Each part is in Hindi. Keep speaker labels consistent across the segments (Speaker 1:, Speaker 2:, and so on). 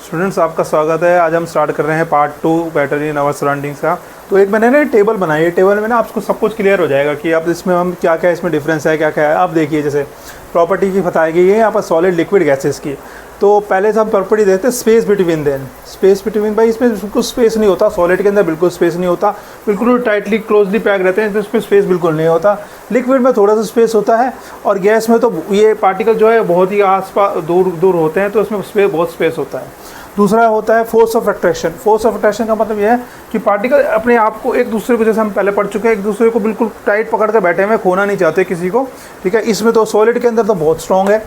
Speaker 1: स्टूडेंट्स, आपका स्वागत है। आज हम स्टार्ट कर रहे हैं part 2 matter in our surroundings का। तो एक मैंने ना टेबल बनाई है। टेबल में ना आपको सब कुछ क्लियर हो जाएगा कि आप इसमें हम क्या क्या इसमें डिफरेंस है, क्या क्या है। आप देखिए, जैसे प्रॉपर्टी की बताई गई है यहाँ पर सॉलिड लिक्विड गैसेस की। तो पहले से हम प्रॉपर्टी देखते हैं space between them. Space between भाई, इसमें बिल्कुल स्पेस नहीं होता। सॉलिड के अंदर बिल्कुल स्पेस नहीं होता, बिल्कुल टाइटली क्लोजली पैक रहते हैं, तो इसमें स्पेस बिल्कुल नहीं होता। लिक्विड में थोड़ा सा स्पेस होता है, और गैस में तो ये पार्टिकल जो है बहुत ही आसपास दूर दूर होते हैं, तो इसमें स्पेस बहुत स्पेस होता है। दूसरा होता है force of attraction. Force of attraction का मतलब यह है कि पार्टिकल अपने आप को एक दूसरे को, जैसे हम पहले पढ़ चुके हैं, एक दूसरे को बिल्कुल टाइट पकड़ कर बैठे हुए, खोना नहीं चाहते किसी को। ठीक है, इसमें तो सॉलिड के अंदर तो बहुत स्ट्रॉन्ग है,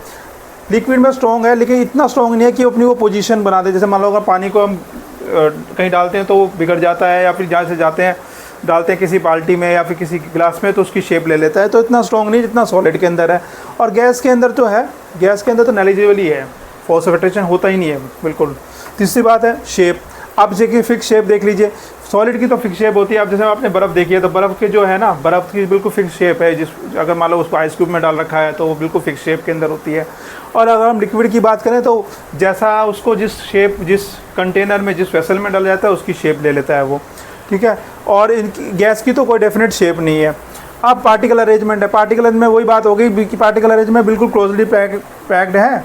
Speaker 1: लिक्विड में स्ट्रॉन्ग है, लेकिन इतना स्ट्रॉन्ग नहीं है कि अपनी वो पोजीशन बना दे। जैसे मान लो अगर पानी को हम कहीं डालते हैं तो वो बिगड़ जाता है, या फिर जहाँ से जाते हैं डालते हैं किसी बाल्टी में या फिर किसी गिलास में, तो उसकी शेप ले लेता है। तो इतना स्ट्रॉन्ग नहीं जितना सॉलिड के अंदर है। और गैस के अंदर तो है, गैस के अंदर तो नेग्लिजिबल ही है, फोर्स ऑफ अट्रैक्शन होता ही नहीं है बिल्कुल। तीसरी बात है शेप। आप देखिए फिक्स शेप देख लीजिए, सॉलिड की तो फिक्स शेप होती है। अब जैसे आपने बर्फ़ देखी है, तो बर्फ़ के जो है ना, बर्फ़ की बिल्कुल फिक्स शेप है। अगर मान लो उसको आइस क्यूब में डाल रखा है तो वो बिल्कुल फिक्स शेप के अंदर होती है। और अगर हम लिक्विड की बात करें तो जैसा उसको जिस शेप, जिस कंटेनर में, जिस वेसल में डाला जाता है, उसकी शेप ले लेता है वो। ठीक है, और इनकी गैस की तो कोई डेफिनेट शेप नहीं है। अब पार्टिकल अरेंजमेंट है। पार्टिकल में वही बात हो गई कि पार्टिकल अरेंजमेंट बिल्कुल क्लोजली पैक्ड है,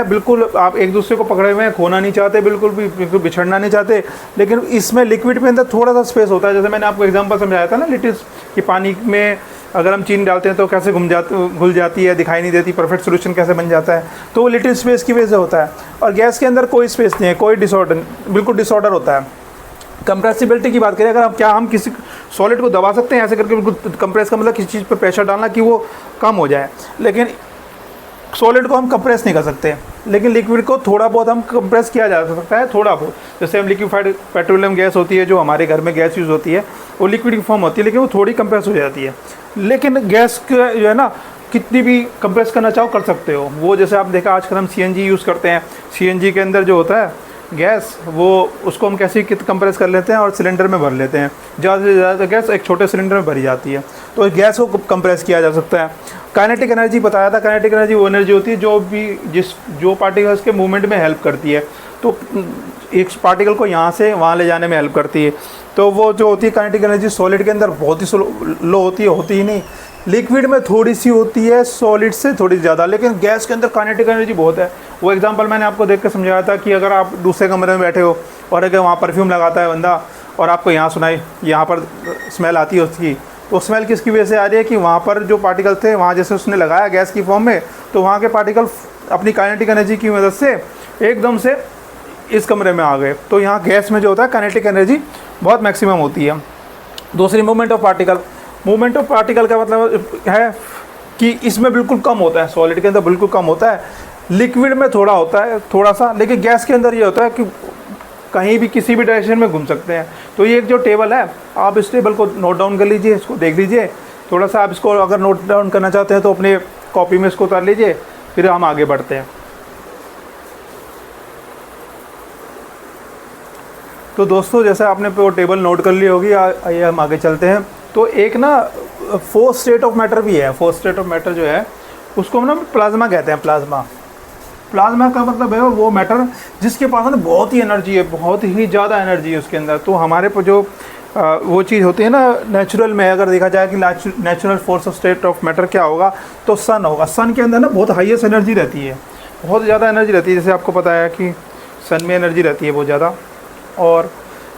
Speaker 1: बिल्कुल आप एक दूसरे को पकड़े हुए हैं, खोना नहीं चाहते, बिल्कुल बिछड़ना नहीं चाहते। लेकिन इसमें लिक्विड के अंदर थोड़ा सा स्पेस होता है। जैसे मैंने आपको एग्जांपल समझाया था ना लिटिस, कि पानी में अगर हम चीनी डालते हैं तो कैसे घुल जाती है, दिखाई नहीं देती, परफेक्ट सोल्यूशन कैसे बन जाता है, तो वो लिटिल स्पेस की वजह से होता है। और गैस के अंदर कोई स्पेस नहीं है, कोई डिसऑर्डर, बिल्कुल डिसऑर्डर होता है। कंप्रेसिबिलिटी की बात करें, अगर हम किसी सॉलिड को दबा सकते हैं ऐसे करके, बिल्कुल कंप्रेस का मतलब किसी चीज़ पर प्रेशर डालना कि वो कम हो जाए, लेकिन सॉलिड को हम कंप्रेस नहीं कर सकते। लेकिन लिक्विड को थोड़ा बहुत हम कंप्रेस किया जा सकता है, थोड़ा बहुत। जैसे हम लिक्विफाइड पेट्रोलियम गैस होती है जो हमारे घर में गैस यूज़ होती है, वो लिक्विड की फॉर्म होती है, लेकिन वो थोड़ी कंप्रेस हो जाती है। लेकिन गैस जो है ना, कितनी भी कंप्रेस करना चाहो कर सकते हो। वो जैसे आप देखा आजकल हम CNG यूज़ करते हैं, CNG के अंदर जो होता है गैस, वो उसको हम कैसे कंप्रेस कर लेते हैं और सिलेंडर में भर लेते हैं। ज़्यादा से ज़्यादा गैस एक छोटे सिलेंडर में भरी जाती है, तो गैस को कंप्रेस किया जा सकता है। काइनेटिक एनर्जी बताया था। काइनेटिक एनर्जी वो एनर्जी होती है जो पार्टिकल्स के मूवमेंट में हेल्प करती है। तो एक पार्टिकल को यहाँ से वहाँ ले जाने में हेल्प करती है। तो वो जो होती है काइनेटिक एनर्जी, सॉलिड के अंदर बहुत ही लो होती ही नहीं। लिक्विड में थोड़ी सी होती है, सॉलिड से थोड़ी ज़्यादा, लेकिन गैस के अंदर काइनेटिक एनर्जी बहुत है। वो एग्जांपल मैंने आपको देख कर समझाया था कि अगर आप दूसरे कमरे में बैठे हो और अगर वहाँ परफ्यूम लगाता है बंदा, और आपको यहाँ सुनाई, यहाँ पर स्मेल आती है उसकी, तो स्मेल किसकी वजह से आ रही है कि वहाँ पर जो पार्टिकल थे, वहाँ जैसे उसने लगाया गैस की फॉर्म में, तो वहाँ के पार्टिकल अपनी काइनेटिक एनर्जी की मदद से एकदम से इस कमरे में आ गए। तो यहाँ गैस में जो होता है काइनेटिक एनर्जी बहुत मैक्सिमम होती है। दूसरी movement of particle. Movement of particle का मतलब है कि इसमें बिल्कुल कम होता है, सॉलिड के अंदर बिल्कुल कम होता है, लिक्विड में थोड़ा होता है, थोड़ा सा। लेकिन गैस के अंदर ये होता है कि कहीं भी किसी भी डायरेक्शन में घूम सकते हैं। तो ये एक जो टेबल है, आप इस टेबल को नोट डाउन कर लीजिए, इसको देख लीजिए थोड़ा सा। आप इसको अगर नोट डाउन करना चाहते हैं तो अपने कॉपी में इसको उतार लीजिए, फिर हम आगे बढ़ते हैं। तो दोस्तों, जैसे आपने वो टेबल नोट कर ली होगी, आइए हम आगे चलते हैं। तो एक ना फोर्थ स्टेट ऑफ मैटर भी है। फोर्थ स्टेट ऑफ मैटर जो है उसको हम ना प्लाज्मा कहते हैं। प्लाज्मा का मतलब है वो मैटर जिसके पास ना बहुत ही एनर्जी है, बहुत ही ज़्यादा एनर्जी है उसके अंदर। तो हमारे पर जो वो चीज़ होती है ना, नेचुरल में अगर देखा जाए कि natural force of state of matter क्या होगा, तो सन होगा। सन के अंदर ना बहुत हाईएस्ट एनर्जी रहती है, बहुत ज़्यादा एनर्जी रहती है। जैसे आपको पता है कि सन में एनर्जी रहती है बहुत ज़्यादा। और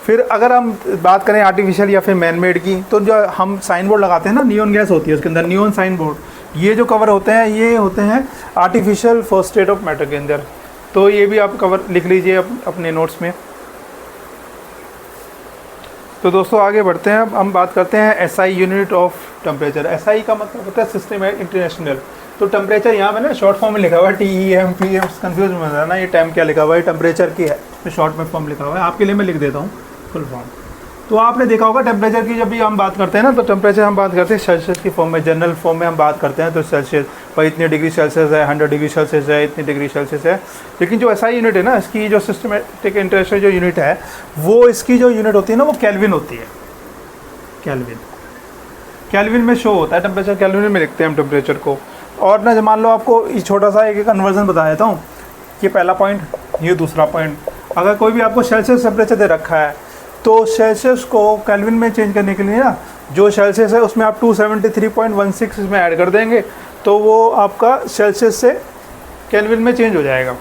Speaker 1: फिर अगर हम बात करें आर्टिफिशियल या फिर मैन मेड की, तो जो हम साइन बोर्ड लगाते हैं ना, नियॉन गैस होती है उसके अंदर, नियॉन साइन बोर्ड, ये जो कवर होते हैं, ये होते हैं artificial first state of matter के अंदर। तो ये भी आप कवर लिख लीजिए अपने नोट्स में। तो दोस्तों आगे बढ़ते हैं। अब हम बात करते हैं SI unit of temperature. SI का मतलब होता है सिस्टम है इंटरनेशनल। तो टेम्परेचर यहाँ पे ना शॉर्ट फॉर्म में लिखा हुआ है TEM PM, कंफ्यूज मत होना, ये टाइम क्या लिखा हुआ है, टेम्परेचर की है, तो शॉर्ट में फॉर्म लिखा हुआ है। आपके लिए मैं लिख देता हूँ फुल फॉर्म। तो आपने देखा होगा टेम्परेचर की जब भी हम बात करते हैं ना, तो टेम्परेचर हम बात करते हैं सेल्सियस की फॉर्म में, जनरल फॉर्म में हम बात करते हैं। तो सेल्सियस भाई इतनी डिग्री सेल्सियस है, 100 डिग्री सेल्सियस है, इतनी डिग्री सेल्सियस है। लेकिन जो SI यूनिट है ना, इसकी जो सिस्टमेटिक इंटरनेशनल जो यूनिट है, वो इसकी जो यूनिट होती है ना, वो केल्विन होती है। केल्विन में शो होता है टेम्परेचर, केल्विन में लिखते हैं हम टेम्परेचर को। और ना मान लो आपको छोटा सा एक कन्वर्जन बता देता हूँ। ये पहला पॉइंट, ये दूसरा पॉइंट। अगर कोई भी आपको सेल्सियस टेम्परेचर दे रखा है तो सेल्सियस को केल्विन में चेंज करने के लिए ना जो सेल्सियस है उसमें आप 273.16 इसमें ऐड कर देंगे तो वो आपका सेल्सियस से केल्विन में चेंज हो जाएगा।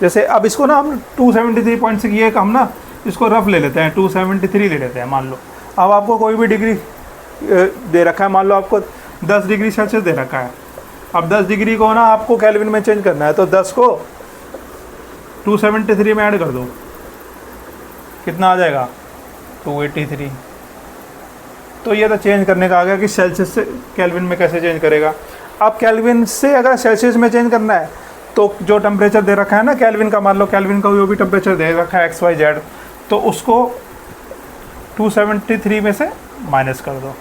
Speaker 1: जैसे अब इसको ना हम 273.6 ये हम ना इसको रफ ले लेते हैं, 273 ले लेते हैं मान लो। अब आपको कोई भी डिग्री दे रखा है, मान लो आपको 10 डिग्री सेल्सियस दे रखा है। अब 10 डिग्री को ना आपको केल्विन में चेंज करना है तो 10 को 273 में ऐड कर दो, कितना आ जाएगा 283। तो ये तो चेंज करने का आ गया कि सेल्सियस से केल्विन में कैसे चेंज करेगा। अब केल्विन से अगर सेल्सियस में चेंज करना है तो जो टेम्परेचर दे रखा है ना केल्विन का, मान लो केल्विन का जो भी टेम्परेचर दे रखा है XYZ, तो उसको 273 में से माइनस कर दो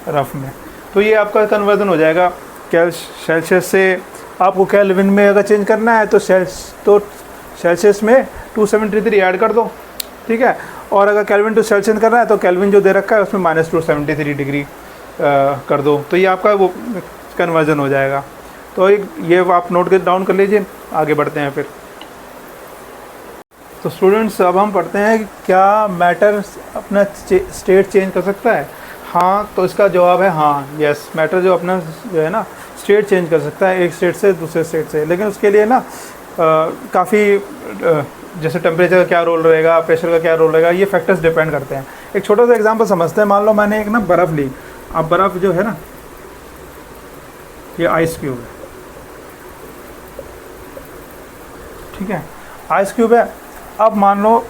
Speaker 1: रफ में, तो ये आपका कन्वर्जन हो जाएगा। सेल्सियस से आपको केल्विन में अगर चेंज करना है तो सेल्सियस में 273 ऐड कर दो, ठीक है। और अगर केल्विन टू सेल्सियस करना है तो केल्विन जो दे रखा है उसमें -273 डिग्री कर दो, तो ये आपका वो कन्वर्जन हो जाएगा। तो ये आप नोट के डाउन कर लीजिए, आगे बढ़ते हैं फिर। तो स्टूडेंट्स अब हम पढ़ते हैं कि क्या मैटर अपना स्टेट चेंज कर सकता है। हाँ, तो इसका जवाब है हाँ, यस, मैटर जो अपना जो है ना स्टेट चेंज कर सकता है एक स्टेट से दूसरे स्टेट से, लेकिन उसके लिए ना काफ़ी जैसे टेम्परेचर का क्या रोल रहेगा, प्रेशर का क्या रोल रहेगा, ये फैक्टर्स डिपेंड करते हैं। एक छोटा सा एग्जांपल समझते हैं। मान लो मैंने एक ना बर्फ़ ली। अब बर्फ़ जो है ना ये आइस क्यूब है, ठीक है, आइस क्यूब है। अब मान लो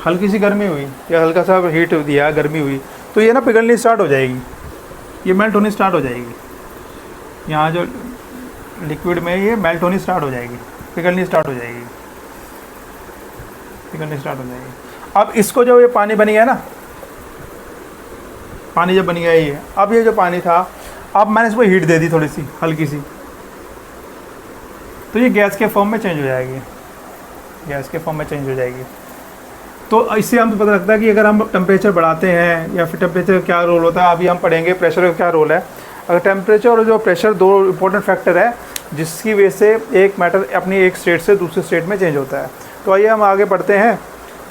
Speaker 1: हल्की सी गर्मी हुई या हल्का सा हीट दिया, गर्मी हुई, तो ये ना पिघलनी स्टार्ट हो जाएगी, ये मेल्ट होनी स्टार्ट हो जाएगी। यहाँ जो लिक्विड में ये मेल्ट होनी स्टार्ट हो जाएगी, पिघलनी स्टार्ट हो जाएगी, पिघलनी स्टार्ट हो जाएगी। अब इसको जो ये पानी बन गया ना, पानी जब बन गया ये, अब ये जो पानी था, अब मैंने इसको हीट दे दी थोड़ी सी हल्की सी, तो ये गैस के फॉर्म में चेंज हो जाएगी, गैस के फॉर्म में चेंज हो जाएगी। तो इससे हम पता लगता है कि अगर हम टेम्परेचर बढ़ाते हैं या फिर टेम्परेचर का क्या रोल होता है। अभी हम पढ़ेंगे प्रेशर का क्या रोल है। अगर टेम्परेचर और जो प्रेशर दो इंपॉर्टेंट फैक्टर है जिसकी वजह से एक मैटर अपनी एक स्टेट से दूसरे स्टेट में चेंज होता है। तो आइए हम आगे बढ़ते हैं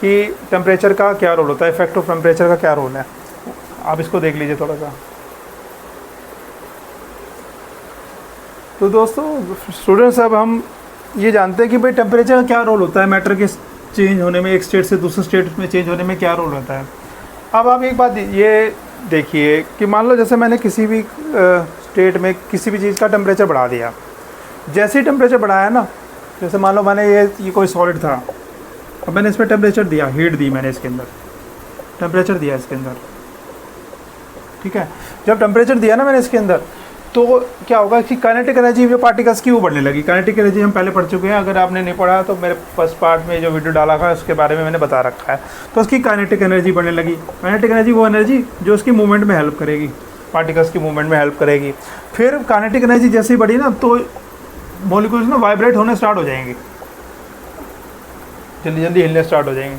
Speaker 1: कि टेम्परेचर का क्या रोल होता है, इफेक्ट ऑफ टेम्परेचर का क्या रोल है। आप इसको देख लीजिए थोड़ा सा। तो दोस्तों स्टूडेंट्स, अब हम ये जानते हैं कि भाई टेम्परेचर का क्या रोल होता है मैटर के चेंज होने में, एक स्टेट से दूसरे स्टेट में चेंज होने में क्या रोल होता है। अब आप एक बात ये देखिए कि मान लो जैसे मैंने किसी भी स्टेट में किसी भी चीज़ का टेम्परेचर बढ़ा दिया। जैसे ही टेम्परेचर बढ़ाया ना, जैसे मान लो मैंने ये कोई सॉलिड था, अब मैंने इसमें टेम्परेचर दिया, हीट दी मैंने इसके अंदर, टेम्परेचर दिया इसके अंदर, ठीक है। जब टेम्परेचर दिया ना मैंने इसके अंदर, तो क्या होगा कि काइनेटिक एनर्जी जो पार्टिकल्स की वो बढ़ने लगी। काइनेटिक एनर्जी हम पहले पढ़ चुके हैं, अगर आपने नहीं पढ़ा तो मेरे फर्स्ट पार्ट में जो वीडियो डाला था उसके बारे में मैंने बता रखा है। तो उसकी काइनेटिक एनर्जी बढ़ने लगी। काइनेटिक एनर्जी वो एनर्जी जो उसकी मूवमेंट में हेल्प करेगी, पार्टिकल्स की मूवमेंट में हेल्प करेगी। फिर काइनेटिक एनर्जी जैसे ही बढ़ी ना, तो मॉलिक्यूल्स ना वाइब्रेट होने स्टार्ट हो जाएंगे, जल्दी जल्दी हिलने स्टार्ट हो जाएंगे।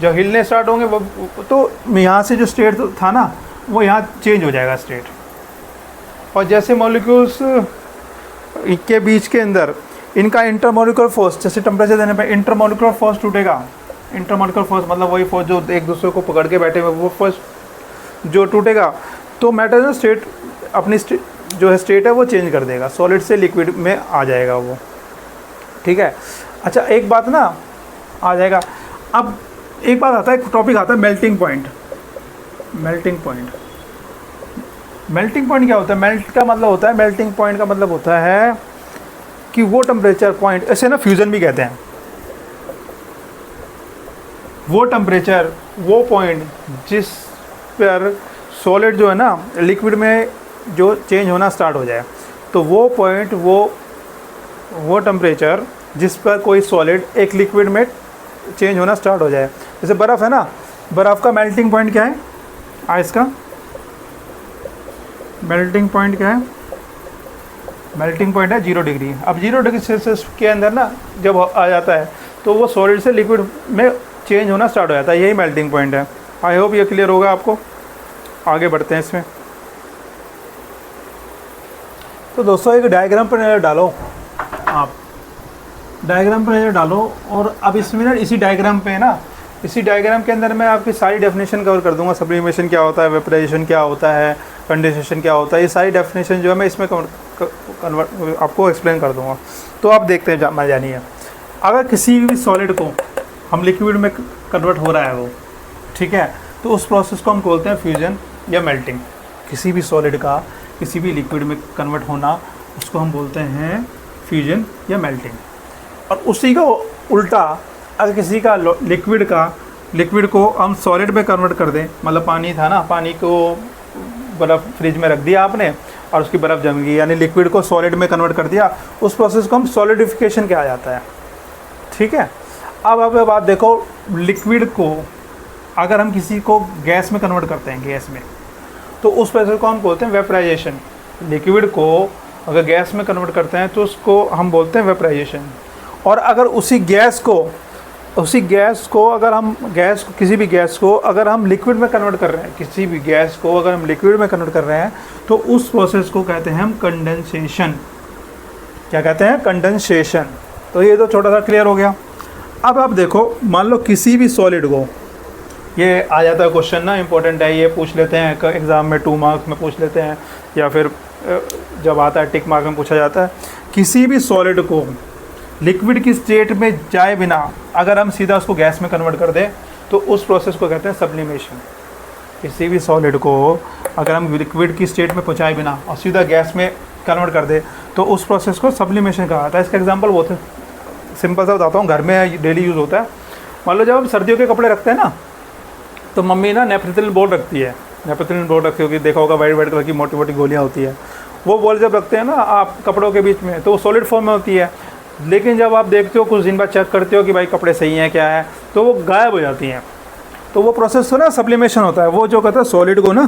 Speaker 1: जब हिलने स्टार्ट होंगे वो तो यहाँ से जो स्टेट था ना वो यहाँ चेंज हो जाएगा स्टेट। और जैसे मॉलिक्यूल्स के बीच के अंदर इनका इंटरमॉलिक्यूलर फोर्स, जैसे टेम्परेचर देने पे इंटरमॉलिक्यूलर फोर्स टूटेगा। इंटरमॉलिक्यूलर फोर्स मतलब वही फोर्स जो एक दूसरे को पकड़ के बैठे हुए, वो फोर्स जो टूटेगा तो मैटर जो स्टेट अपनी जो है स्टेट है वो चेंज कर देगा, सॉलिड से लिक्विड में आ जाएगा वो, ठीक है। अच्छा एक बात ना आ जाएगा। अब एक बात आता है, एक टॉपिक आता है melting point. Melting point, melting point क्या होता है? मेल्ट का मतलब होता है, मेल्टिंग पॉइंट का मतलब होता है कि वो टेम्परेचर पॉइंट, ऐसे ना फ्यूज़न भी कहते हैं, वो टेम्परेचर, वो पॉइंट जिस पर सॉलिड जो है ना लिक्विड में जो चेंज होना स्टार्ट हो जाए, तो वो पॉइंट, वो टेम्परेचर जिस पर कोई सॉलिड एक लिक्विड में चेंज होना स्टार्ट हो जाए। जैसे बर्फ़ है ना, बर्फ़ का मेल्टिंग पॉइंट क्या है? आइस का मेल्टिंग पॉइंट क्या है? मेल्टिंग पॉइंट है 0 डिग्री। अब 0 डिग्री सेल्सियस के अंदर ना जब आ जाता है तो वो सॉलिड से लिक्विड में चेंज होना स्टार्ट हो जाता है, यही मेल्टिंग पॉइंट है। आई होप ये क्लियर होगा आपको। आगे बढ़ते हैं इसमें। तो दोस्तों एक डायग्राम पर डालो आप, डायग्राम पर नज़र डालो और अब इसमें ना इसी डायग्राम पे ना, इसी डायग्राम के अंदर मैं आपकी सारी डेफिनेशन कवर कर दूंगा। सब्लिमेशन क्या होता है, वेपराइजेशन क्या होता है, कंडेंसेशन क्या होता है, ये सारी डेफिनेशन जो है मैं इसमें कन्वर्ट आपको एक्सप्लेन कर दूंगा। तो आप देखते हैं मैं जानिए, अगर किसी भी सॉलिड को हम लिक्विड में कन्वर्ट हो रहा है वो, ठीक है, तो उस प्रोसेस को हम बोलते हैं फ्यूजन या मेल्टिंग। किसी भी सॉलिड का किसी भी लिक्विड में कन्वर्ट होना उसको हम बोलते हैं फ्यूजन या मेल्टिंग। और उसी का उल्टा अगर किसी का लिक्विड को हम सॉलिड में कन्वर्ट कर दें, मतलब पानी था ना, पानी को बर्फ़ फ्रिज में रख दिया आपने और उसकी बर्फ़ जम गई, यानी लिक्विड को सॉलिड में कन्वर्ट कर दिया, उस प्रोसेस को हम सॉलिडिफिकेशन कहा जाता है। ठीक है, अब आप बात देखो, लिक्विड को अगर हम किसी को गैस में कन्वर्ट करते हैं, गैस में, तो उस प्रोसेस को हम बोलते हैं वेपराइजेशन। लिक्विड को अगर गैस में कन्वर्ट करते हैं तो उसको हम बोलते हैं वेपराइजेशन। और अगर उसी गैस को अगर हम किसी भी गैस को अगर हम लिक्विड में कन्वर्ट कर रहे हैं, किसी भी गैस को अगर हम लिक्विड में कन्वर्ट कर रहे हैं, तो उस प्रोसेस को कहते हैं हम कंडेंसेशन। क्या कहते हैं? कंडेंसेशन। तो ये तो छोटा सा क्लियर हो गया। अब आप देखो, मान लो किसी भी सॉलिड को, ये आ जाता है क्वेश्चन ना, इंपॉर्टेंट है, ये पूछ लेते हैं एग्ज़ाम में, 2 मार्क्स में पूछ लेते हैं, या फिर जब आता है टिक मार्क में पूछा जाता है। किसी भी सॉलिड को लिक्विड की स्टेट में जाए बिना अगर हम सीधा उसको गैस में कन्वर्ट कर दें तो उस प्रोसेस को कहते हैं सब्लिमेशन। किसी भी सॉलिड को अगर हम लिक्विड की स्टेट में पहुँचाए बिना और सीधा गैस में कन्वर्ट कर दे तो उस प्रोसेस को सब्लिमेशन कहा जाता है। इसका एग्जाम्पल बहुत सिंपल सा बताता हूँ, घर में डेली यूज़ होता है। मान लो जब हम सर्दियों के कपड़े रखते हैं ना, तो मम्मी ना नेपथलीन बॉल रखती है, नेपथलीन बॉल रखी होगी, देखा होगा, वाइट कलर की मोटी मोटी गोलियाँ होती है। वो बॉल जब रखते हैं ना आप कपड़ों के बीच में, तो वो सॉलिड फॉर्म में होती है, लेकिन जब आप देखते हो कुछ दिन बाद चेक करते हो कि भाई कपड़े सही हैं क्या है, तो वो गायब हो जाती हैं। तो वो प्रोसेस तो ना सब्लिमेशन होता है। वो जो कहता है सॉलिड को ना,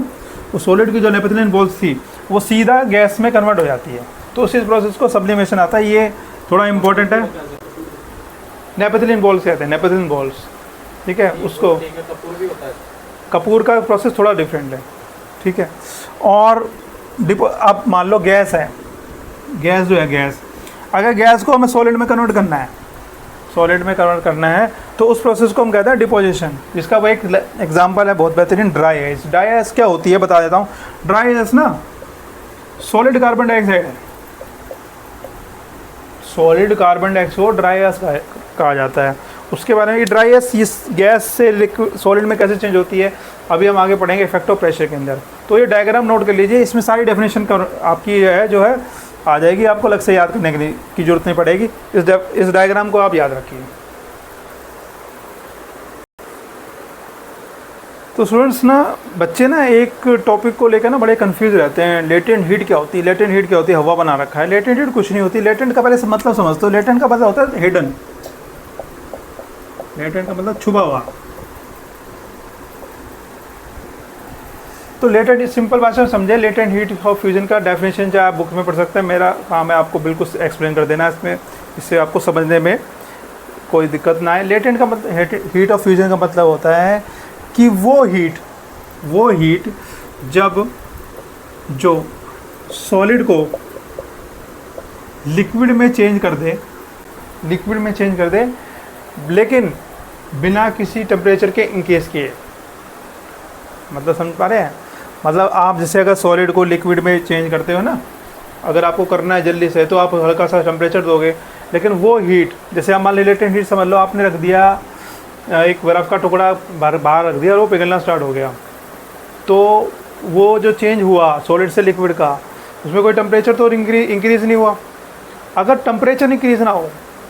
Speaker 1: वो सॉलिड की जो नेपथलीन बॉल्स थी वो सीधा गैस में कन्वर्ट हो जाती है, तो उसी प्रोसेस को सब्लिमेशन आता है। ये थोड़ा इंपॉर्टेंट है। नेपथलीन बॉल्स कहते हैं, नेपथलीन बॉल्स, ठीक है। उसको कपूर का प्रोसेस थोड़ा डिफरेंट है, ठीक है। और अब मान लो गैस है, गैस जो है, गैस अगर गैस को हमें सॉलिड में कन्वर्ट करना है, सॉलिड में कन्वर्ट करना है, तो उस प्रोसेस को हम कहते हैं डिपोजिशन। जिसका वो एक एग्जांपल है बहुत बेहतरीन, ड्राई आइस। ड्राई आइस क्या होती है बता देता हूँ। ड्राई आइस ना सॉलिड कार्बन डाइऑक्साइड है, सॉलिड कार्बन डाइऑक्साइड को ड्राई आइस कहा जाता है। उसके बारे में, ये ड्राई आइस इस गैस से लिक्विड सॉलिड में कैसे चेंज होती है अभी हम आगे पढ़ेंगे इफेक्ट ऑफ प्रेशर के अंदर। तो ये डायग्राम नोट कर लीजिए, इसमें सारी डेफिनेशन आपकी है जो है आ जाएगी, आपको अलग से याद करने के लिए की जरूरत नहीं पड़ेगी। इस डायग्राम को आप याद रखिए। तो स्टूडेंट्स ना, बच्चे ना एक टॉपिक को लेकर ना बड़े कंफ्यूज रहते हैं। लेटेंट हीट क्या होती है? लेटेंट हीट क्या होती है? हवा बना रखा है। लेटेंट हीट कुछ नहीं होती। लेटेंट का पहले मतलब समझ दो। लेटेंट का मतलब होता है हिडन। लेटेंट का मतलब छुपा हुआ। तो लेटेंट सिंपल भाषा में समझे, लेटेंट हीट ऑफ फ्यूजन का डेफिनेशन चाहे आप बुक में पढ़ सकते हैं। मेरा काम है आपको बिल्कुल एक्सप्लेन कर देना इसमें, इससे आपको समझने में कोई दिक्कत ना आए। लेटेंट का मतलब, हीट ऑफ फ्यूजन का मतलब होता है कि वो हीट जब जो सॉलिड को लिक्विड में चेंज कर दे, लेकिन बिना किसी टेम्परेचर के इंक्रीज किए। मतलब समझ पा रहे हैं? मतलब आप जैसे अगर सॉलिड को लिक्विड में चेंज करते हो ना, अगर आपको करना है जल्दी से, तो आप हल्का सा टेम्परेचर दोगे, लेकिन वो हीट, जैसे आप मान लो लेटेंट हीट समझ लो, आपने रख दिया एक बर्फ़ का टुकड़ा बाहर रख दिया और वो पिघलना स्टार्ट हो गया, तो वो जो चेंज हुआ सॉलिड से लिक्विड का, उसमें कोई टेम्परेचर तो इंक्रीज़ नहीं हुआ। अगर टेम्परेचर इंक्रीज़ ना हो,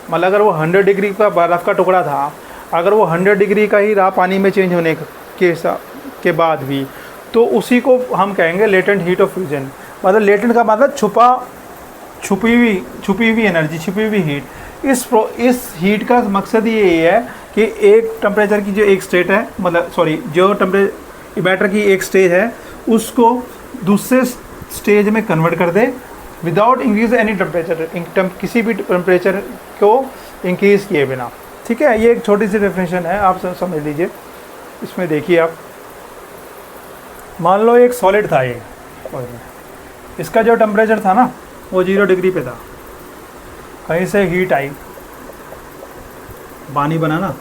Speaker 1: मतलब अगर वो 100 डिग्री का बर्फ़ का टुकड़ा था, अगर वो 100 डिग्री का ही रहा पानी में चेंज होने के बाद भी, तो उसी को हम कहेंगे लेटेंट हीट ऑफ फ्यूजन। मतलब लेटेंट का मतलब छुपी हुई एनर्जी, छुपी हुई हीट। इस हीट का मकसद ये है कि एक टेम्परेचर की जो एक स्टेट है, मतलब जो मैटर की एक स्टेज है, उसको दूसरे स्टेज में कन्वर्ट कर दे विदाउट इंक्रीज एनी टेम्परेचर, किसी भी टेम्परेचर को इंक्रीज़ किए बिना। ठीक है, ये एक छोटी सी डेफिनेशन है, आप समझ लीजिए। इसमें देखिए आप, मान लो एक सॉलिड था ये, इसका जो टेम्परेचर था ना वो 0 डिग्री पे था। कहीं से हीट आई, पानी बना ना,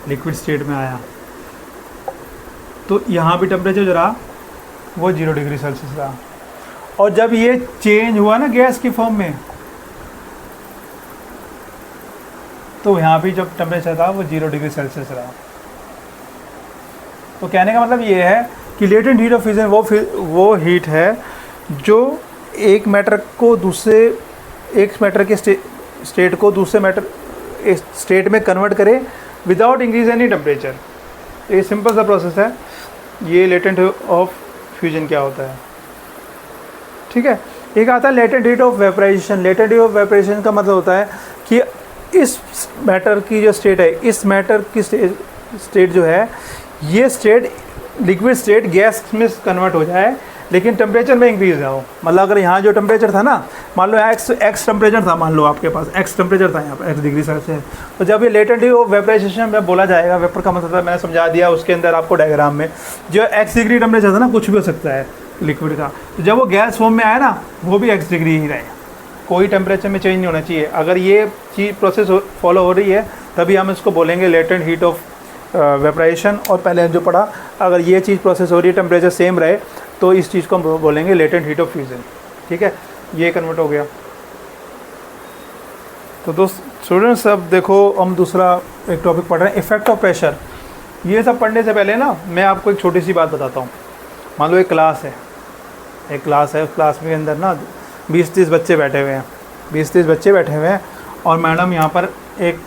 Speaker 1: लिक्विड स्टेट में आया, तो यहाँ भी टेम्परेचर जो रहा वो 0 डिग्री सेल्सियस रहा। और जब ये चेंज हुआ ना गैस की फॉर्म में, तो यहाँ भी जब टेम्परेचर था वो 0 डिग्री सेल्सियस रहा। तो कहने का मतलब ये है कि लेटेंट हीट ऑफ फ्यूजन वो हीट है जो एक मैटर के स्टेट को दूसरे मैटर स्टेट में कन्वर्ट करे विदाउट इंक्रीज एनी टेम्परेचर। ये सिंपल सा प्रोसेस है। ये लेटेंट ऑफ फ्यूजन क्या होता है, ठीक है। एक आता है latent heat of vaporisation. Latent heat of vaporisation का मतलब होता है कि इस मैटर की जो स्टेट है, इस मैटर की स्टेट जो है, ये स्टेट लिक्विड स्टेट गैस में कन्वर्ट हो जाए लेकिन टेम्परेचर में इंक्रीज ना हो। मतलब अगर यहाँ जो टेम्परेचर था ना, मान लो एक्स टेम्परेचर था, मान लो आपके पास एक्स टेम्परेचर था यहाँ पर एक्स डिग्री सेल्सियस, तो जब ये लेटेंट हीट ऑफ वेपराइजेशन में बोला जाएगा, वेपर का मतलब मैंने समझा दिया उसके अंदर आपको डायग्राम में, जो एक्स डिग्री टेम्परेचर था ना, कुछ भी हो सकता है लिक्विड का, तो जब वो गैस फॉर्म में आया ना, वो भी एक्स डिग्री ही रहे, कोई टेम्परेचर में चेंज नहीं होना चाहिए। अगर ये चीज़ प्रोसेस फॉलो हो रही है तभी हम इसको बोलेंगे लेटेंट हीट ऑफ वेपराइजेशन। और पहले जो पढ़ा, अगर ये चीज़ प्रोसेस हो रही है, टेम्परेचर सेम रहे, तो इस चीज़ को हम बोलेंगे लेटेंट हीट ऑफ फ्यूजन, ठीक है। ये कन्वर्ट हो गया। तो दोस्त स्टूडेंट्स, अब देखो हम दूसरा एक टॉपिक पढ़ रहे हैं, इफेक्ट ऑफ प्रेशर। ये सब पढ़ने से पहले ना मैं आपको एक छोटी सी बात बताता हूँ। मान लो एक क्लास है, उस क्लास के अंदर ना 20-30 बच्चे बैठे हुए हैं, 20-30 बच्चे बैठे हुए हैं, और मैडम यहाँ पर एक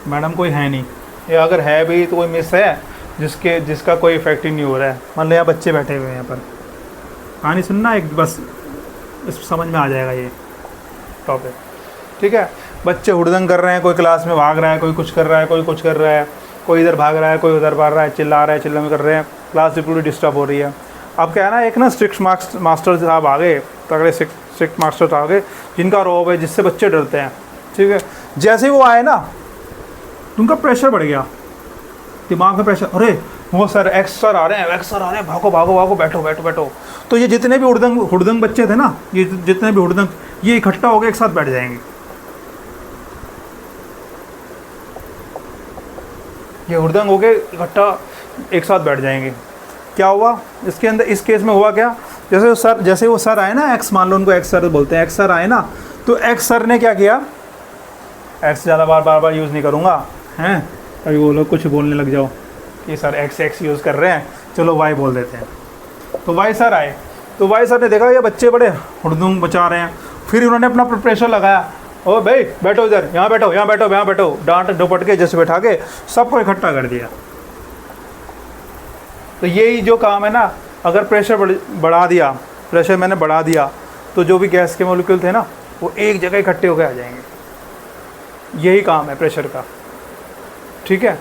Speaker 1: मैडम कोई है नहीं, या अगर है भी तो कोई मिस है जिसका कोई इफेक्ट ही नहीं हो रहा है। मान लो यहाँ बच्चे बैठे हुए हैं, यहाँ पर कहानी सुनना एक, बस इस समझ में आ जाएगा ये टॉपिक, ठीक है। बच्चे हुड़दंग कर रहे हैं, कोई क्लास में भाग रहा है, कोई कुछ कर रहा है, कोई कुछ कर रहा है, कोई इधर भाग रहा है, कोई उधर भाग रहा है, चिल्ला रहा है, चिल्ला में कर रहे हैं, क्लास भी पूरी डिस्टर्ब हो रही है। अब क्या है ना, एक ना स्ट्रिक्ट मास्टर साहब आ गए, तगड़े स्ट्रिक्ट मास्टर आ गए जिनका रौब है, जिससे बच्चे डरते हैं, ठीक है। जैसे ही वो आए ना, उनका प्रेशर बढ़ गया, दिमाग में प्रेशर, अरे वो सर एक्स सर आ रहे हैं, भागो भागो भागो, बैठो बैठो बैठो। तो ये जितने भी हुड़दंग बच्चे थे ना, ये जितने भी हुड़दंग, ये इकट्ठा हो गए एक साथ बैठ जाएंगे। ये हुड़दंग हो गए इकट्ठा एक साथ बैठ जाएंगे। क्या हुआ इसके अंदर, इस केस में हुआ क्या, जैसे वो सर आए ना, एक्स, मान लो उनको एक्स सर बोलते हैं, एक्स सर आए ना, तो एक्स सर ने क्या किया, एक्स ज़्यादा बार यूज़ नहीं करूँगा, हैं अभी वो लोग कुछ बोलने लग जाओ कि सर एक्स यूज़ कर रहे हैं, चलो वाई बोल देते हैं। तो वाई सर आए, तो वाई सर ने देखा ये बच्चे बड़े हुड़दंग बचा रहे हैं, फिर उन्होंने अपना प्रेशर लगाया, ओ भाई बैठो इधर, यहाँ बैठो, डांट डपट के जैसे बैठा के सबको इकट्ठा कर दिया। तो यही जो काम है ना, अगर प्रेशर बढ़ा दिया, प्रेशर मैंने बढ़ा दिया, तो जो भी गैस के मॉलिक्यूल थे ना, वो एक जगह इकट्ठे होकर आ जाएंगे। यही काम है प्रेशर का, ठीक है।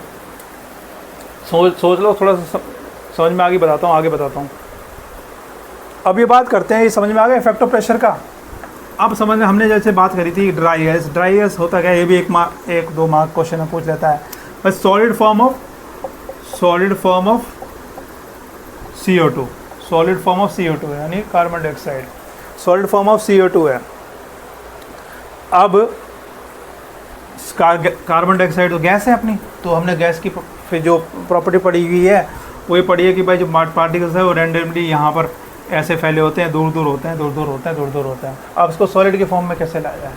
Speaker 1: सोच लो, थोड़ा सा समझ में आगे बताता हूँ। अब ये बात करते हैं, ये समझ में आ गया इफेक्ट ऑफ प्रेशर का। अब समझ में, हमने जैसे बात करी थी ड्राई गैस होता क्या है, ये भी एक दो मार्क क्वेश्चन में पूछ लेता है। बस solid form of CO2, solid form of CO2 है, यानी carbon dioxide, solid form of CO2 है। अब कार्बन डाइऑक्साइड तो गैस है अपनी, तो हमने गैस की फिर जो प्रॉपर्टी पड़ी हुई है वो ये पड़ी है कि भाई जो पार्टिकल्स है वो रैंडमली यहाँ पर ऐसे फैले होते हैं, दूर दूर होते हैं। अब इसको सॉलिड के फॉर्म में कैसे लाया जाए।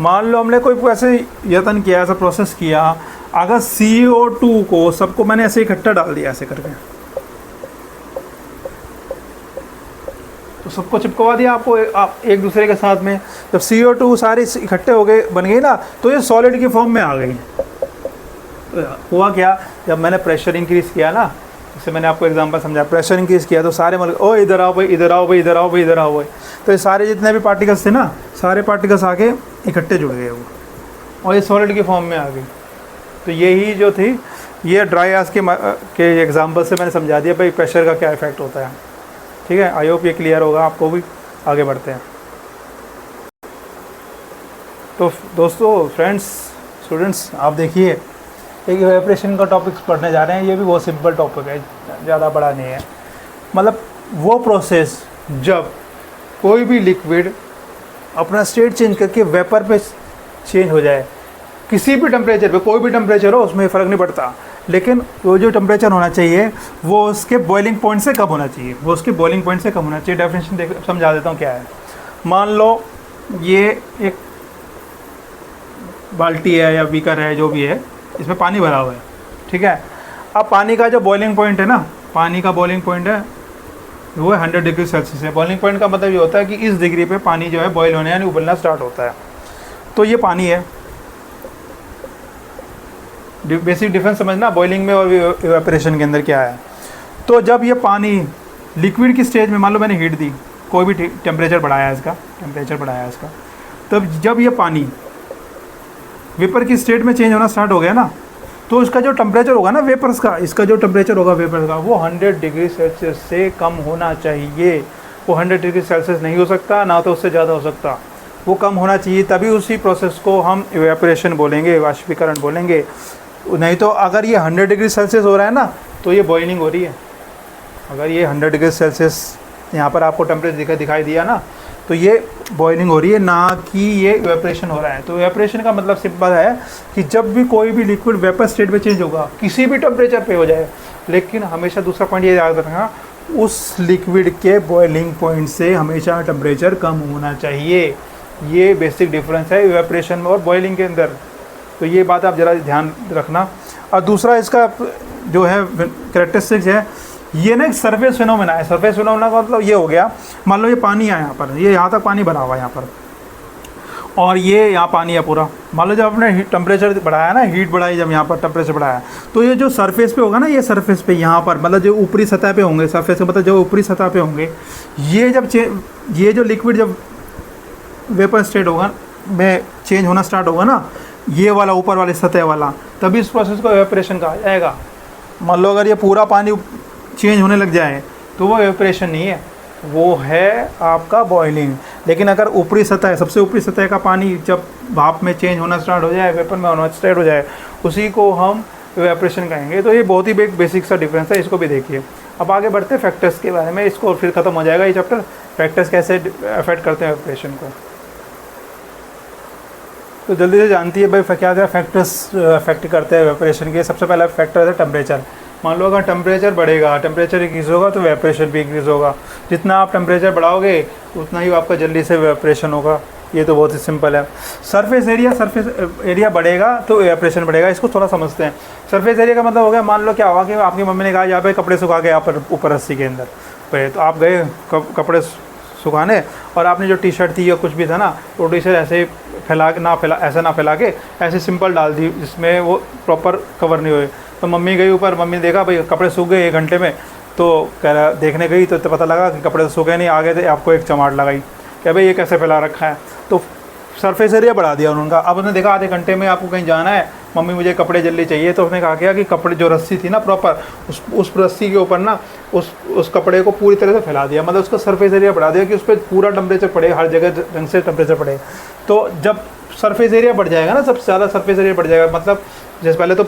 Speaker 1: मान लो हमने कोई ऐसे यत्न किया, ऐसा प्रोसेस किया, अगर CO2 को सबको मैंने ऐसे इकट्ठा डाल दिया ऐसे करके, तो सबको चिपकवा दिया आपको आप एक दूसरे के साथ में। जब CO2 सारे इकट्ठे हो गए, बन गई ना, तो ये सॉलिड की फॉर्म में आ गई। तो हुआ क्या, जब मैंने प्रेशर इंक्रीज़ किया ना, जैसे मैंने आपको एग्जांपल समझा, प्रेशर इंक्रीज़ किया तो सारे ओ इधर आओ भाई। तो ये सारे जितने भी पार्टिकल्स थे ना, सारे पार्टिकल्स आके इकट्ठे जुड़ गए वो, और ये सॉलिड की फॉर्म में आ गई। तो यही जो थी, ये ड्राई गैस के एग्जाम्पल से मैंने समझा दिया भाई प्रेशर का क्या इफेक्ट होता है, ठीक है। आई होप ये क्लियर होगा आपको भी। आगे बढ़ते हैं। तो दोस्तों, फ्रेंड्स, स्टूडेंट्स, आप देखिए एक इवेपोरेशन का टॉपिक पढ़ने जा रहे हैं। ये भी बहुत सिंपल टॉपिक है, ज़्यादा बड़ा नहीं है। मतलब वो प्रोसेस जब कोई भी लिक्विड अपना स्टेट चेंज करके वेपर पे चेंज हो जाए, किसी भी टेम्परेचर पे, कोई भी टेम्परेचर हो उसमें फ़र्क नहीं पड़ता, लेकिन वो जो टेम्परेचर होना चाहिए वो उसके बॉइलिंग पॉइंट से कम होना चाहिए, वो उसके बॉइलिंग पॉइंट से कम होना चाहिए। डेफिनेशन देख समझा देता हूँ क्या है। मान लो ये एक बाल्टी है या बीकर है, जो भी है, इसमें पानी भरा हुआ है, ठीक है। अब पानी का जो बॉइलिंग पॉइंट है ना, पानी का बॉइलिंग पॉइंट है वो 100 डिग्री सेल्सियस है। बॉइलिंग पॉइंट का मतलब ये होता है कि इस डिग्री पे पानी जो है बॉयल होने यानी उबलना स्टार्ट होता है। तो ये पानी है, बेसिक डिफरेंस समझना बॉइलिंग में और इवेपोरेशन के अंदर क्या है। तो जब ये पानी लिक्विड की स्टेज में, मान लो मैंने हीट दी, कोई भी टेम्परेचर बढ़ाया इसका, टेम्परेचर बढ़ाया इसका, तब जब ये पानी वेपर की स्टेट में चेंज होना स्टार्ट हो गया ना, तो इसका जो टेम्परेचर होगा ना वेपर्स का, इसका जो टेम्परेचर होगा वेपर्स का, वो 100 डिग्री सेल्सियस से कम होना चाहिए। वो 100 डिग्री सेल्सियस नहीं हो सकता, ना तो उससे ज़्यादा हो सकता, वो कम होना चाहिए। तभी उसी प्रोसेस को हम इवेपोरेशन बोलेंगे, वाष्पीकरण बोलेंगे। नहीं तो अगर ये 100 डिग्री सेल्सियस हो रहा है ना, तो ये बॉइलिंग हो रही है। अगर ये 100 डिग्री सेल्सियस यहाँ पर आपको टेम्परेचर दिखाई दिया ना, तो ये बॉइलिंग हो रही है, ना कि ये इवेपोरेशन हो रहा है। तो इवेपोरेशन का मतलब सिंपल है कि जब भी कोई भी लिक्विड वेपर स्टेट में चेंज होगा, किसी भी टेम्परेचर पे हो जाए, लेकिन हमेशा दूसरा पॉइंट ये याद रखना, उस लिक्विड के बॉइलिंग पॉइंट से हमेशा टेम्परेचर कम होना चाहिए। ये बेसिक डिफरेंस है इवेपोरेशन में और बॉइलिंग के अंदर। तो ये बात आप ज़रा ध्यान रखना। और दूसरा इसका जो है कैरेक्टरिस्टिक्स है, ये ना एक सरफेस फिनोमेना है। सरफेस फिनोमेना का मतलब ये हो गया, मान लो ये पानी है यहाँ पर, ये यहाँ तक पानी भरा हुआ है यहाँ पर, और ये यहाँ पानी है पूरा। मान लो जब आपने टेम्परेचर बढ़ाया ना, हीट बढ़ाई, जब यहाँ पर टेम्परेचर बढ़ाया, तो ये जो सरफेस पे होगा ना, ये सरफेस पे यहाँ पर मतलब जो ऊपरी सतह पे होंगे, सरफेस का मतलब जो ऊपरी सतह पे होंगे, ये जब ये जो लिक्विड जब वेपर स्टेट होगा में चेंज होना स्टार्ट होगा ना, ये वाला ऊपर वाले सतह वाला, तभी इस प्रोसेस को इवेपोरेशन कहा जाएगा। मान लो अगर ये पूरा पानी चेंज होने लग जाए तो वो इवेपोरेशन नहीं है, वो है आपका बॉइलिंग। लेकिन अगर ऊपरी सतह, सबसे ऊपरी सतह का पानी जब भाप में चेंज होना स्टार्ट हो जाए, वेपर में होना स्टार्ट हो जाए, उसी को हम इवेपोरेशन कहेंगे। तो ये बहुत ही बेसिक सा डिफरेंस है, इसको भी देखिए। अब आगे बढ़ते हैं फैक्टर्स के बारे में, इसको फिर ख़त्म हो जाएगा ये चैप्टर, फैक्टर्स कैसे अफेक्ट करते हैं इवेपोरेशन को। तो जल्दी से जानती है भाई क्या क्या फैक्टर्स अफेक्ट करते हैं इवेपोरेशन के। सबसे पहला फैक्टर है टेम्परेचर। मान लो अगर टेम्परेचर बढ़ेगा, टेम्परेचर इंक्रीज़ होगा तो इवेपोरेशन भी इंक्रीज़ होगा। जितना आप टेम्परेचर बढ़ाओगे उतना ही आपका जल्दी से इवेपोरेशन होगा। ये तो बहुत ही सिंपल है। सरफेस एरिया बढ़ेगा तो इवेपोरेशन बढ़ेगा। इसको थोड़ा समझते हैं। सरफेस एरिया का मतलब हो गया, मान लो क्या हुआ कि आपकी मम्मी ने कहा यहाँ पे कपड़े सुखा के यहाँ पर ऊपर रस्सी के अंदर पे, तो आप गए कपड़े सुखाने, और आपने जो टी शर्ट थी या कुछ भी था ना, वो टी शर्ट ऐसे ऐसे ना फैला के ऐसे सिंपल डाल दी जिसमें वो प्रॉपर कवर नहीं हुए। तो मम्मी गई ऊपर, मम्मी ने देखा भाई कपड़े सूख गए 1 घंटे में, तो कह रहा देखने गई तो पता लगा कि कपड़े तो सूखे नहीं, आगे थे, आपको एक चमाट लगाई क्या भाई ये कैसे फैला रखा है। तो सरफेस एरिया बढ़ा दिया उन्होंने। अब उसने देखा आधे घंटे में आपको कहीं जाना है, मम्मी मुझे कपड़े जल्दी चाहिए, तो उसने कहा क्या कि कपड़े जो रस्सी थी ना प्रॉपर, उस रस्सी के ऊपर ना उस कपड़े को पूरी तरह से फैला दिया, मतलब उसका सरफेस एरिया बढ़ा दिया कि उस पर पूरा टेम्परेचर पड़े, हर जगह ढंग से टेम्परेचर पड़े। तो जब सरफेस एरिया बढ़ जाएगा ना, सबसे ज़्यादा सरफेस एरिया बढ़ जाएगा, मतलब जैसे पहले तो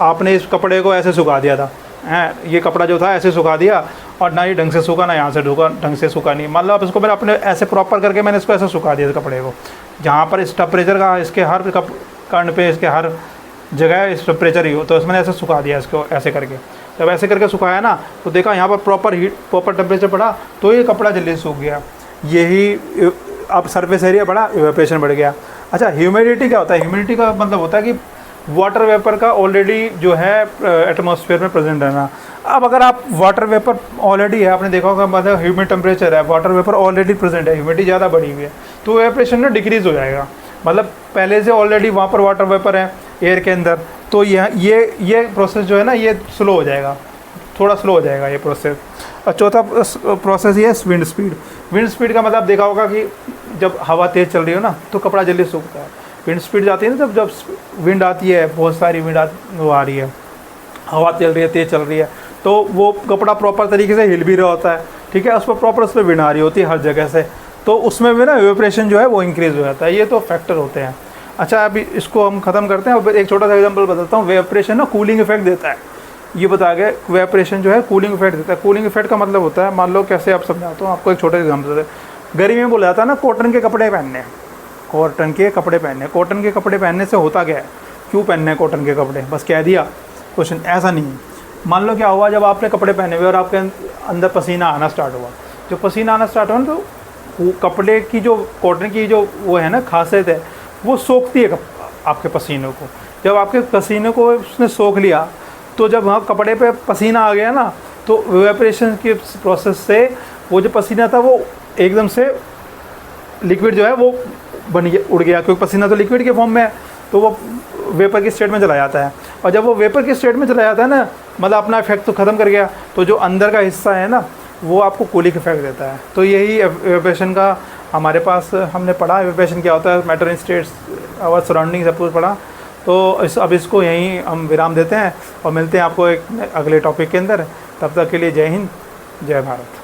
Speaker 1: आपने इस कपड़े को ऐसे सुखा दिया था, ये कपड़ा जो था ऐसे सुखा दिया, और ना ये ढंग से सूखा, ना यहाँ से ढंग से सूखा नहीं, मतलब इसको मैंने अपने ऐसे प्रॉपर करके मैंने इसको ऐसे सुखा दिया कपड़े को, जहाँ पर इस टेम्परेचर का इसके हर कर्ण पे, इसके हर जगह इस टेम्परेचर ही हो, तो इसमें ऐसे सुखा दिया इसको ऐसे करके। जब ऐसे करके सुखाया ना, तो देखा यहाँ पर प्रॉपर टेम्परेचर पड़ा, तो ये कपड़ा जल्दी सूख गया। यही अब सरफेस एरिया बढ़ा, इवेपोरेशन बढ़ गया। अच्छा, ह्यूमिडिटी क्या होता है? ह्यूमिडिटी का मतलब होता है कि वाटर वेपर का ऑलरेडी जो है एटमॉस्फेयर में प्रेजेंट रहना। अब अगर आप वाटर वेपर ऑलरेडी है, आपने देखा होगा, मतलब ह्यूमिड टेम्परेचर है, वाटर वेपर ऑलरेडी प्रेजेंट है, ह्यूमिडिटी ज़्यादा बढ़ी हुई है, तो इवेपोरेशन ना डिक्रीज़ हो जाएगा। मतलब पहले से ऑलरेडी वहाँ पर वाटर वेपर है एयर के अंदर, तो ये प्रोसेस जो है ना, ये स्लो हो जाएगा, थोड़ा स्लो हो जाएगा ये प्रोसेस। और चौथा प्रोसेस ये है विंड स्पीड। विंड स्पीड का मतलब देखा होगा कि जब हवा तेज़ चल रही हो ना, तो कपड़ा जल्दी सूखता है। विंड स्पीड जाती है ना, जब विंड आती है, बहुत सारी विंड आ रही है, हवा चल रही है, तेज़ चल रही है, तो वो कपड़ा प्रॉपर तरीके से हिल भी रहा होता है, ठीक है, उस पर प्रॉपर उस पर विंड आ रही होती है हर जगह से, तो उसमें भी ना इवेपोरेशन जो है वो इंक्रीज़ हो जाता है। ये तो फैक्टर होते हैं। अच्छा, अभी इसको हम ख़त्म करते हैं और एक छोटा सा एग्जांपल बताता हूँ। इवेपोरेशन ना कूलिंग इफेक्ट देता है, ये बता गए। इवेपोरेशन जो है कूलिंग इफेक्ट देता है। कूलिंग इफेक्ट का मतलब होता है, मान लो कैसे आप समझाता हूँ आपको, एक छोटा एग्जाम्पल देते हैं। गर्मी में बोला जाता है ना कॉटन के कपड़े पहनने, कॉटन के कपड़े पहनने। कॉटन के कपड़े पहनने से होता क्या है, क्यों पहनने हैं कॉटन के कपड़े, बस कह दिया क्वेश्चन, ऐसा नहीं है। मान लो क्या हुआ, जब आपने कपड़े पहने हुए और आपके अंदर पसीना आना स्टार्ट हुआ, जो पसीना आना स्टार्ट हुआ ना, तो वो कपड़े की जो कॉटन की जो वो है ना खासियत है, वो सोखती है आपके पसीनों को। जब आपके पसीने को उसने सोख लिया, तो जब वहाँ कपड़े पे पसीना आ गया ना, तो इवेपोरेशन के प्रोसेस से वो जो पसीना था वो एकदम से लिक्विड जो है वो बन गया, उड़ गया, क्योंकि पसीना तो लिक्विड के फॉर्म में है, तो वो वेपर की स्टेट में चला जाता है। और जब वो वेपर की स्टेट में चला जाता है ना, मतलब अपना इफेक्ट तो ख़त्म कर गया, तो जो अंदर का हिस्सा है ना, वो आपको कूलिंग इफेक्ट देता है। तो यही इवेपोरेशन का हमारे पास हमने पढ़ा, इवेपोरेशन क्या होता है, matter in states, our surrounding, सब कुछ पढ़ा। तो अब इसको यहीं हम विराम देते हैं और मिलते हैं आपको एक अगले टॉपिक के अंदर। तब तक के लिए जय हिंद, जय भारत।